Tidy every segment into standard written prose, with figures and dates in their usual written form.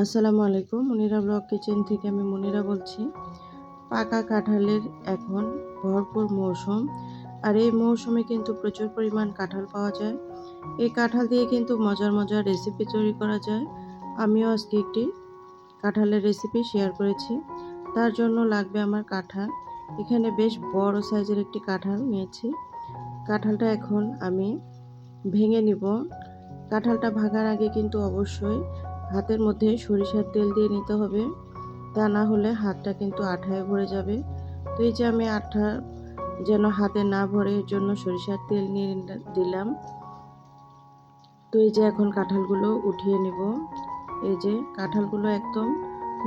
আসসালামু আলাইকুম। মুনিরা blog kitchen থেকে আমি মুনিরা বলছি। পাকা কাঁঠালের এখন ভরপুর মৌসুম। আর এই মৌসুমে কিন্তু প্রচুর পরিমাণ কাঁঠাল পাওয়া যায়। এই কাঁঠাল দিয়ে কিন্তু মজার মজার রেসিপি তৈরি করা যায়। আমিও আজকে একটি কাঁঠালের রেসিপি শেয়ার করেছি। তার জন্য লাগবে আমার কাঁঠাল। এখানে বেশ বড় সাইজের একটি কাঁঠাল নিয়েছি। কাঁঠালটা এখন আমি ভেঙে নিব। কাঁঠালটা ভাঙার আগে কিন্তু অবশ্যই হাতের মধ্যে সরিষার তেল দিয়ে নিতে হবে, তা না হলে হাতটা কিন্তু আঠায় ভরে যাবে। তো এই যে আমি আঠা যেন হাতে না ভরে এর জন্য সরিষার তেল নিয়ে দিলাম। তো এই যে এখন কাঁঠালগুলো উঠিয়ে নেব। এই যে কাঁঠালগুলো একদম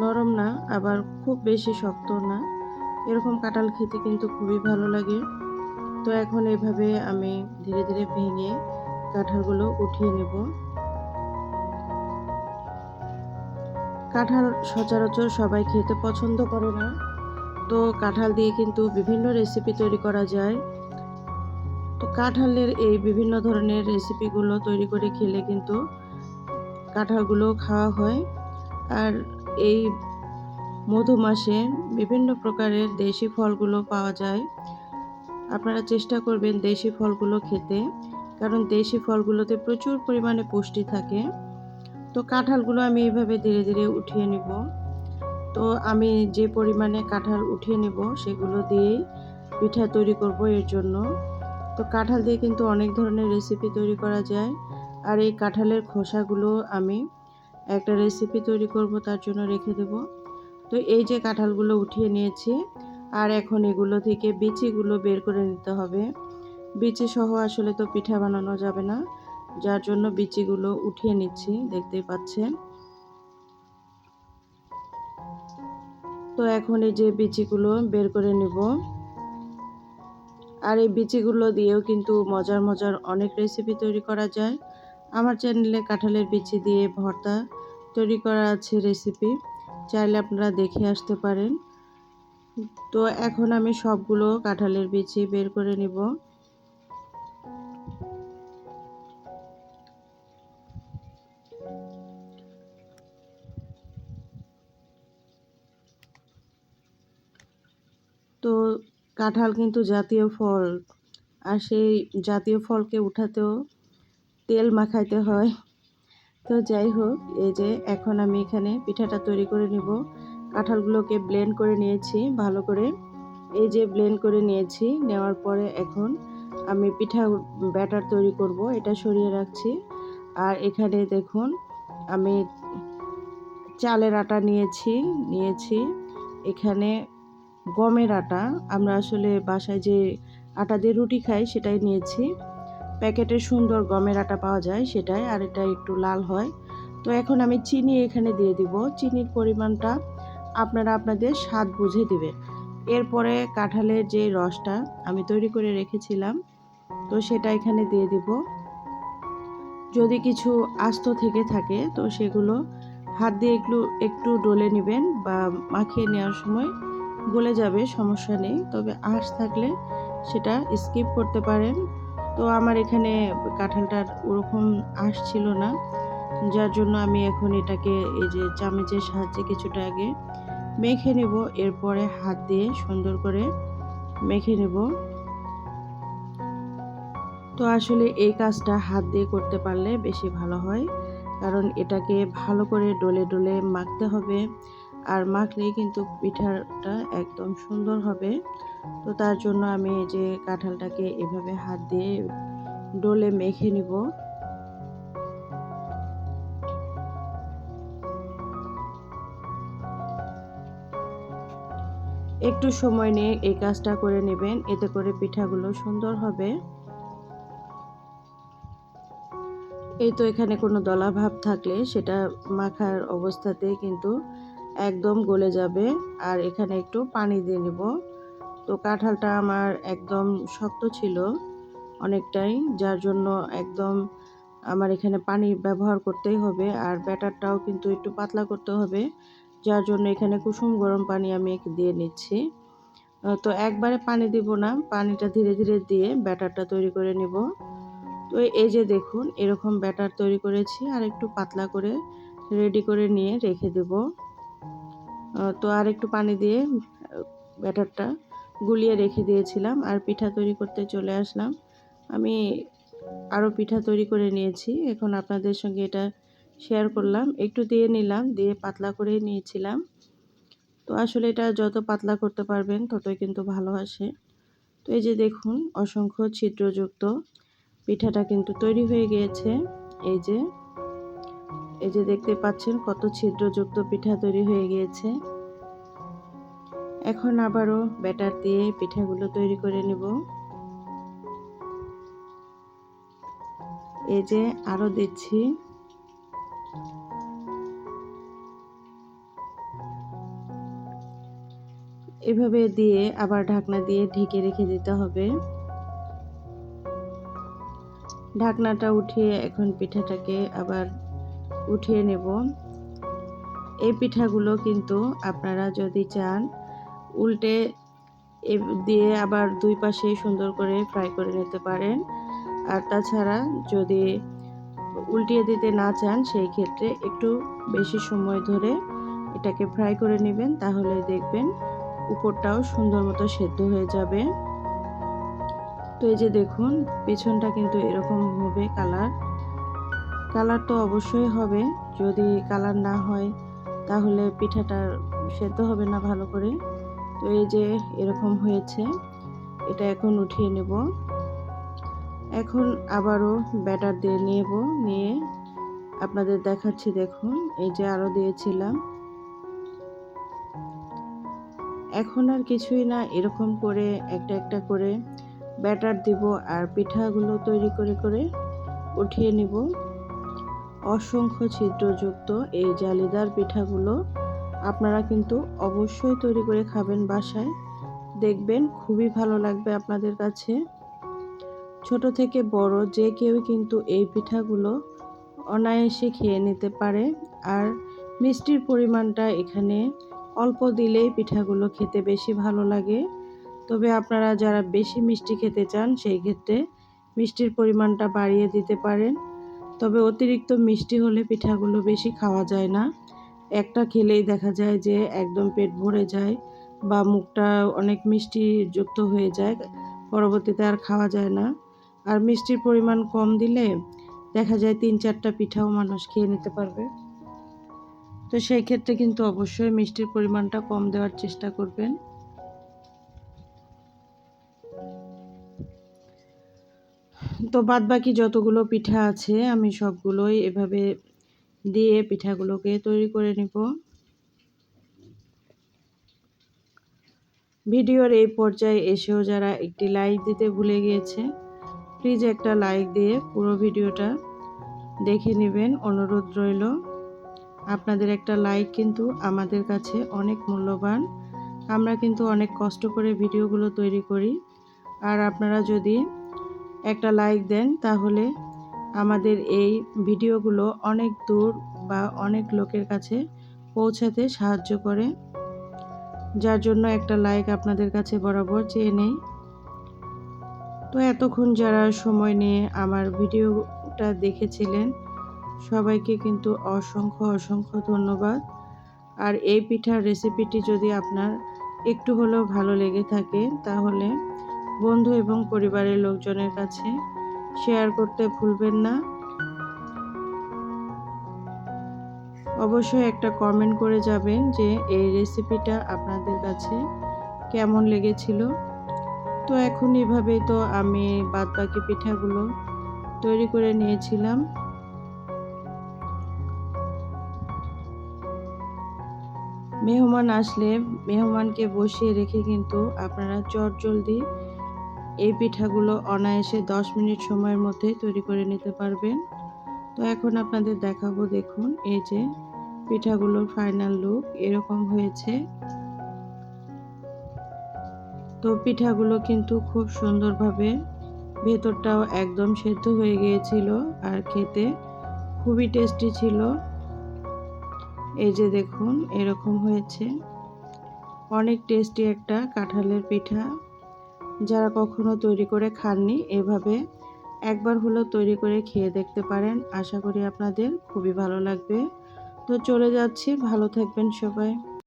নরম না, আবার খুব বেশি শক্ত না, এরকম কাঁঠাল খেতে কিন্তু খুবই ভালো লাগে। তো এখন এভাবে আমি ধীরে ধীরে ভেঙে কাঁঠালগুলো উঠিয়ে নেব। কাঁঠাল সচরাচর সবাই খেতে পছন্দ করে না, তো কাঁঠাল দিয়ে কিন্তু বিভিন্ন রেসিপি তৈরি করা যায়। তো কাঁঠালের এই বিভিন্ন ধরনের রেসিপিগুলো তৈরি করে খেলে কিন্তু কাঁঠালগুলো খাওয়া হয়। আর এই মধু মাসে বিভিন্ন প্রকারের দেশি ফলগুলো পাওয়া যায়। আপনারা চেষ্টা করবেন দেশি ফলগুলো খেতে, কারণ দেশি ফলগুলোতে প্রচুর পরিমাণে পুষ্টি থাকে। তো কাঁঠালগুলো আমি এইভাবে ধীরে ধীরে উঠিয়ে নিব। তো আমি যে পরিমাণে কাঁঠাল উঠিয়ে নেব সেগুলো দিয়েই পিঠা তৈরি করব এর জন্য। তো কাঁঠাল দিয়ে কিন্তু অনেক ধরনের রেসিপি তৈরি করা যায়। আর এই কাঁঠালের খোসাগুলো আমি একটা রেসিপি তৈরি করব, তার জন্য রেখে দেব। তো এই যে কাঁঠালগুলো উঠিয়ে নিয়েছি, আর এখন এগুলো থেকে বিচিগুলো বের করে নিতে হবে। বিচি সহ আসলে তো পিঠা বানানো যাবে না, যার জন্য বিচিগুলো উঠিয়ে নিচ্ছি, দেখতেই পাচ্ছেন। তো এখন এই যে বিচিগুলো বের করে নিব। আর এই বিচিগুলো দিয়েও কিন্তু মজার মজার অনেক রেসিপি তৈরি করা যায়। আমার চ্যানেলে কাঁঠালের বিচি দিয়ে ভর্তা তৈরি করা আছে রেসিপি, চাইলে আপনারা দেখে আসতে পারেন। তো এখন আমি সবগুলো কাঁঠালের বিচি বের করে নিব। তো কাঁঠাল কিন্তু জাতীয় ফল, আর সেই জাতীয় ফলকে উঠাতেও তেল মাখাইতে হয়। তো যাই হোক, এই যে এখন আমি এখানে পিঠাটা তৈরি করে নিব। কাঁঠালগুলোকে ব্লেন্ড করে নিয়েছি ভালো করে। এই যে ব্লেন্ড করে নিয়েছি, নেওয়ার পরে এখন আমি পিঠা ব্যাটার তৈরি করব, এটা সরিয়ে রাখছি। আর এখানে দেখুন আমি চালের আটা নিয়েছি এখানে গমের আটা। আমরা আসলে বাসায় যে আটা দিয়ে রুটি খাই সেটাই নিয়েছি। প্যাকেটে সুন্দর গমের আটা পাওয়া যায় সেটাই, আর এটা একটু লাল হয়। তো এখন আমি চিনি এখানে দিয়ে দিব। চিনির পরিমাণটা আপনারা আপনাদের স্বাদ বুঝে দিবেন। এরপরে কাঁঠালের যে রসটা আমি তৈরি করে রেখেছিলাম, তো সেটা এখানে দিয়ে দিব। যদি কিছু আস্ত থেকে থাকে তো সেগুলো হাত দিয়ে একটু একটু ডলে নেবেন, বা মাখিয়ে নেওয়ার সময় গলে যাবে, সমস্যা নেই। তবে আঁশ থাকলে সেটা স্কিপ করতে পারেন। তো আমার এখানে কাঁঠালটার ওরকম আঁশ ছিল না, যার জন্য আমি এখন এটাকে এই যে চামচের সাহায্যে কিছুটা আগে মেখে নেব। এরপরে হাত দিয়ে সুন্দর করে মেখে নেব। তো আসলে এই কাজটা হাত দিয়ে করতে পারলে বেশি ভালো হয়, কারণ এটাকে ভালো করে ডলে ডলে মাখতে হবে। আর মাখলেই কিন্তু পিঠাটা একদম সুন্দর হবে। তো তার জন্য আমি এই যে কাঁঠালটাকে এভাবে হাত দিয়ে ডলে মেখে নিব। একটু সময় নিয়ে এই কাজটা করে নেবেন, এতে করে পিঠাগুলো সুন্দর হবে। এই তো এখানে কোনো দলা ভাব থাকলে সেটা মাখার অবস্থাতেই কিন্তু একদম গলে যাবে। আর এখানে একটু পানি দিয়ে নেব। তো কাঁঠালটা আমার একদম শক্ত ছিল অনেকটাই, যার জন্য একদম আমার এখানে পানি ব্যবহার করতেই হবে। আর ব্যাটারটাও কিন্তু একটু পাতলা করতে হবে, যার জন্য এখানে কুসুম গরম পানি আমি দিয়ে নিচ্ছি। তো একবারে পানি দিব না, পানিটা ধীরে ধীরে দিয়ে ব্যাটারটা তৈরি করে নেব। তো এই যে দেখুন এরকম ব্যাটার তৈরি করেছি, আর একটু পাতলা করে রেডি করে নিয়ে রেখে দেব। তো আর একটু পানি দিয়ে ব্যাটারটা গুলিয়ে রেখে দিয়েছিলাম, আর পিঠা তৈরি করতে চলে আসলাম। আমি আরও পিঠা তৈরি করে নিয়েছি, এখন আপনাদের সঙ্গে এটা শেয়ার করলাম। একটু দিয়ে নিলাম, দিয়ে পাতলা করে নিয়েছিলাম। তো আসলে এটা যত পাতলা করতে পারবেন ততই কিন্তু ভালো আসে। তো এই যে দেখুন, অসংখ্য ছিদ্রযুক্ত পিঠাটা কিন্তু তৈরি হয়ে গিয়েছে। এই যে দেখতে পাচ্ছেন কত ছিদ্রযুক্ত পিঠা তৈরি হয়ে গিয়েছে। এখন আবারও ব্যাটার দিয়ে পিঠাগুলো তৈরি করে নেব। এই যে আরও দিচ্ছি। এভাবে দিয়ে আবার ঢাকনা দিয়ে ঢেকে রেখে দিতে হবে। ঢাকনাটা উঠিয়ে এখন পিঠাটাকে আবার উঠিয়ে নেব। এই পিঠাগুলো কিন্তু আপনারা যদি চান উল্টে দিয়ে আবার দুই পাশে সুন্দর করে ফ্রাই করে নিতে পারেন। আর তাছাড়া যদি উল্টিয়ে দিতে না চান সেই ক্ষেত্রে একটু বেশি সময় ধরে এটাকে ফ্রাই করে নেবেন, তাহলে দেখবেন উপরটাও সুন্দর মতো সেদ্ধ হয়ে যাবে। তো এই যে দেখুন, পেছনটা কিন্তু এরকম হবে কালার তো অবশ্যই হবে। যদি কালার না হয় তাহলে পিঠাটা সেদ্ধ হবে না ভালো করে। তো এই যে এরকম হয়েছে, এটা এখন উঠিয়ে নেব। এখন আবারও ব্যাটার দিয়ে নিয়ে আপনাদের দেখাচ্ছি। দেখুন, এই যে আরও দিয়েছিলাম। এখন আর কিছুই না, এরকম করে একটা একটা করে ব্যাটার দিব আর পিঠাগুলো তৈরি করে করে উঠিয়ে নিব। অসংখ্য ছিদ্রযুক্ত এই জালিদার পিঠাগুলো আপনারা কিন্তু অবশ্যই তৈরি করে খাবেন বাসায়, দেখবেন খুবই ভালো লাগবে আপনাদের কাছে। ছোট থেকে বড় যে কেউ কিন্তু এই পিঠাগুলো অনায়াসে খেয়ে নিতে পারে। আর মিষ্টির পরিমাণটা এখানে অল্প দিলেই পিঠাগুলো খেতে বেশি ভালো লাগে। তবে আপনারা যারা বেশি মিষ্টি খেতে চান সেই ক্ষেত্রে মিষ্টির পরিমাণটা বাড়িয়ে দিতে পারেন। তবে অতিরিক্ত মিষ্টি হলে পিঠাগুলো বেশি খাওয়া যায় না। একটা খেলেই দেখা যায় যে একদম পেট ভরে যায় বা মুখটা অনেক মিষ্টি যুক্ত হয়ে যায়, পরবর্তীতে আর খাওয়া যায় না। আর মিষ্টির পরিমাণ কম দিলে দেখা যায় 3-4টা পিঠাও মানুষ খেয়ে নিতে পারবে। তো সেই ক্ষেত্রে কিন্তু অবশ্যই মিষ্টির পরিমাণটা কম দেওয়ার চেষ্টা করবেন। তো বাদবাকি যতগুলো পিঠা আছে আমি সবগুলোই এভাবে দিয়ে পিঠাগুলোকে তৈরি করে নিব। ভিডিওর এই পর্যায়ে এসেও যারা একটি লাইক দিতে ভুলে গিয়েছে, প্লিজ একটা লাইক দিয়ে পুরো ভিডিওটা দেখে নেবেন, অনুরোধ রইল। আপনাদের একটা লাইক কিন্তু আমাদের কাছে অনেক মূল্যবান। আমরা কিন্তু অনেক কষ্ট করে ভিডিওগুলো তৈরি করি, আর আপনারা যদি একটা লাইক দেন তাহলে আমাদের এই ভিডিওগুলো অনেক দূর বা অনেক লোকের কাছে পৌঁছাতে সাহায্য করে, যার জন্য একটা লাইক আপনাদের কাছে বরাবর চেয়ে নেই। তো এতক্ষণ যারা সময় নিয়ে আমার ভিডিওটা দেখেছিলেন সবাইকে কিন্তু অসংখ্য ধন্যবাদ। আর এই পিঠার রেসিপিটি যদি আপনার একটু হলেও ভালো লেগে থাকে তাহলে বন্ধু এবং পরিবারের লোকজনের কাছে শেয়ার করতে ভুলবেন না। অবশ্যই একটা কমেন্ট করে যাবেন যে এই রেসিপিটা আপনাদের কাছে কেমন লেগেছিল। তো এখন এভাবেই তো আমি বাদবাকি পিঠাগুলো তৈরি করে নিয়েছিলাম। মেহমান আসলে মেহমানকে বসিয়ে রেখে কিন্তু আপনারা চটজলদি এই পিঠাগুলো অনায়াসে 10 মিনিট সময়ের মধ্যে তৈরি করে নিতে পারবেন। তো এখন আপনাদের দেখাবো, দেখুন এই যে পিঠাগুলোর ফাইনাল লুক এরকম হয়েছে। তো পিঠাগুলো কিন্তু খুব সুন্দরভাবে ভেতরটাও একদম সেদ্ধ হয়ে গিয়েছিল আর খেতে খুবই টেস্টি ছিল। এই যে দেখুন এরকম হয়েছে, অনেক টেস্টি একটা কাঁঠালের পিঠা। যারা কখনো তৈরি করে খাননি এভাবে একবার হলেও তৈরি করে খেয়ে দেখতে পারেন, আশা করি আপনাদের খুবই ভালো লাগবে। তো চলে যাচ্ছি, ভালো থাকবেন সবাই।